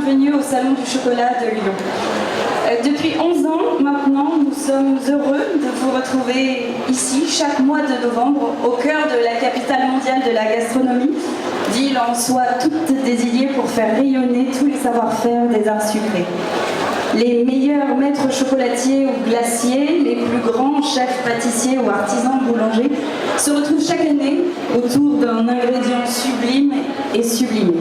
venus au Salon du Chocolat de Lyon. Depuis 11 ans maintenant, nous sommes heureux de vous retrouver ici chaque mois de novembre au cœur de la capitale mondiale de la gastronomie, ville en soi toute désignée pour faire rayonner tous les savoir-faire des arts sucrés. Les meilleurs maîtres chocolatiers ou glaciers, les plus grands chefs pâtissiers ou artisans boulangers se retrouvent chaque année autour d'un ingrédient sublime et sublimé.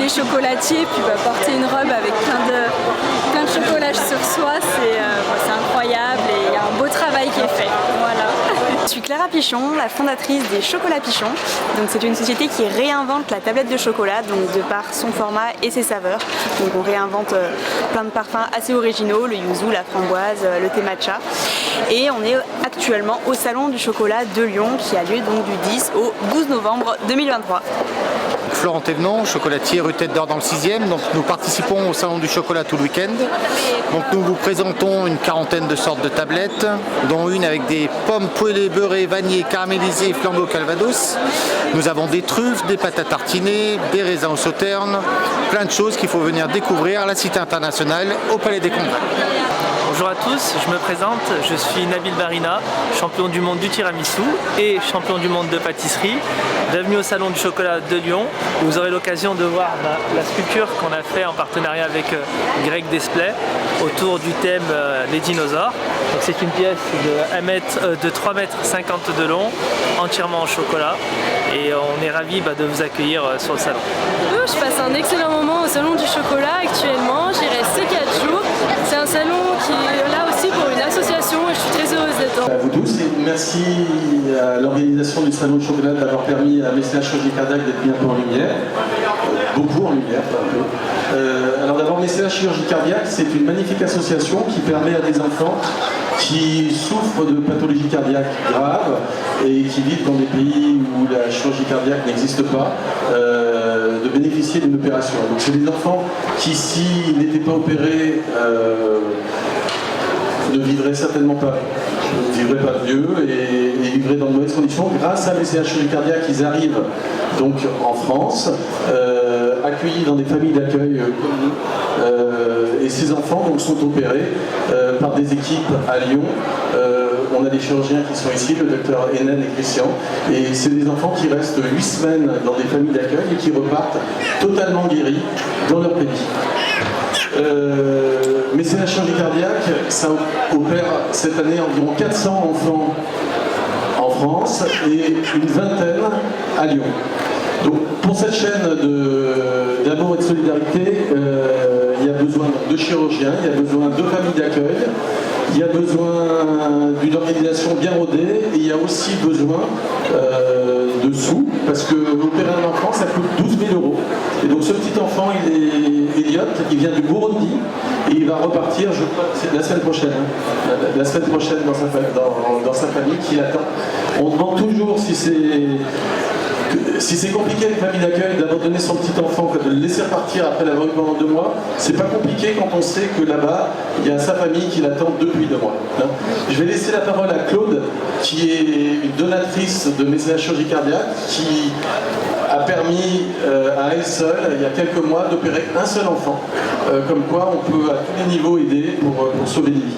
les chocolatiers, puis porter une robe avec plein de chocolat sur soi, c'est incroyable et il y a un beau travail qui est fait. Voilà. Je suis Clara Pichon, la fondatrice des Chocolats Pichon. Donc c'est une société qui réinvente la tablette de chocolat, donc de par son format et ses saveurs. Donc on réinvente plein de parfums assez originaux, le yuzu, la framboise, le thé matcha. Et on est actuellement au Salon du Chocolat de Lyon qui a lieu donc du 10 au 12 novembre 2023. Florent Thévenant, chocolatier rue Tête d'Or dans le 6e. Donc nous participons au Salon du Chocolat tout le week-end. Donc nous vous présentons une quarantaine de sortes de tablettes, dont une avec des pommes poêlées, beurrées, vanillées, caramélisées, flambeau calvados. Nous avons des truffes, des pâtes à tartiner, des raisins au sauterne, plein de choses qu'il faut venir découvrir à la Cité internationale au Palais des Congrès. Bonjour à tous, je me présente, je suis Nabil Barina, champion du monde du tiramisu et champion du monde de pâtisserie. Bienvenue au Salon du Chocolat de Lyon, où vous aurez l'occasion de voir la sculpture qu'on a fait en partenariat avec Greg Desplay autour du thème des dinosaures. C'est une pièce de 3,50 mètres de long, entièrement en chocolat, et on est ravis de vous accueillir sur le salon. Je passe un excellent moment au Salon du Chocolat actuellement, j'y reste 4 jours. C'est un salon qui est là aussi pour une association et je suis très heureuse d'être là. À vous tous et merci à l'organisation du Salon du Chocolat d'avoir permis à Mécénat Chirurgie Cardiaque d'être mis un peu en lumière, beaucoup en lumière, pas un peu. Alors d'abord, Mécénat Chirurgie Cardiaque, c'est une magnifique association qui permet à des enfants qui souffrent de pathologies cardiaques graves et qui vivent dans des pays où la chirurgie cardiaque n'existe pas, de bénéficier d'une opération. Donc c'est des enfants qui, s'ils n'étaient pas opérés, ne vivraient certainement pas, vieux et vivraient dans de mauvaises conditions. Grâce à Mécénat Chirurgie Cardiaque, ils arrivent donc en France, accueillis dans des familles d'accueil comme nous, et ces enfants donc, sont opérés par des équipes à Lyon. On a des chirurgiens qui sont ici, le docteur Hénen et Christian, et c'est des enfants qui restent 8 semaines dans des familles d'accueil et qui repartent totalement guéris dans leur pays. Mécénat Chirurgie Cardiaque, ça opère cette année environ 400 enfants en France et une vingtaine à Lyon. Donc pour cette chaîne d'amour et de solidarité, il y a besoin de chirurgiens, il y a besoin de familles d'accueil, il y a besoin d'une organisation bien rodée et il y a aussi besoin de sous, parce que opérer un enfant ça coûte 12 000 €. Et donc ce petit enfant, il est Elliot, il vient du Burundi et il va repartir, je crois, la semaine prochaine, la semaine prochaine dans sa famille qui l'attend. On demande toujours si c'est compliqué à une famille d'accueil d'abandonner son petit enfant, de le laisser repartir après l'avoir eu pendant 2 mois, c'est pas compliqué quand on sait que là-bas, il y a sa famille qui l'attend depuis 2 mois. Je vais laisser la parole à Claude, qui est une donatrice de Mécénat Chirurgie Cardiaque, qui a permis à elle seule, il y a quelques mois, d'opérer un seul enfant. Comme quoi, on peut à tous les niveaux aider pour sauver des vies.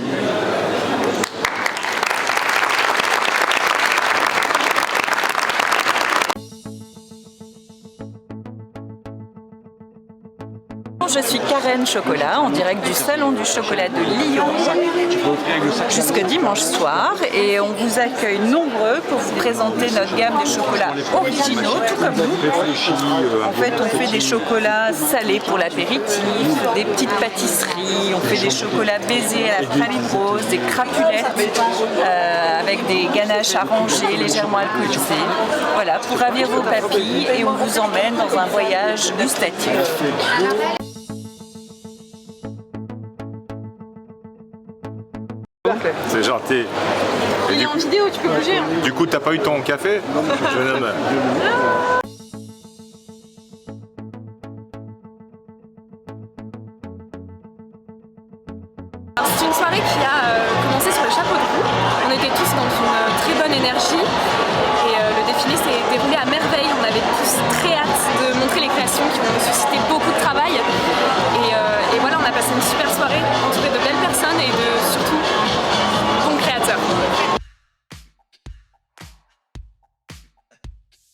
Je suis Karen Chocolat, en direct du Salon du Chocolat de Lyon, jusque dimanche soir, et on vous accueille nombreux pour vous présenter notre gamme de chocolats originaux, tout comme nous. En fait, on fait des chocolats salés pour l'apéritif, des petites pâtisseries, on fait des chocolats baisés à la praline rose, des crapulettes avec des ganaches arrangées, légèrement alcoolisées. Voilà, pour ravir vos papilles, et on vous emmène dans un voyage gustatif. C'est gentil. Il est en vidéo, tu peux bouger. Du coup, t'as pas eu ton café, jeune homme? C'est une soirée qui a commencé sur le chapeau de roue. On était tous dans une très bonne énergie et le défilé s'est déroulé à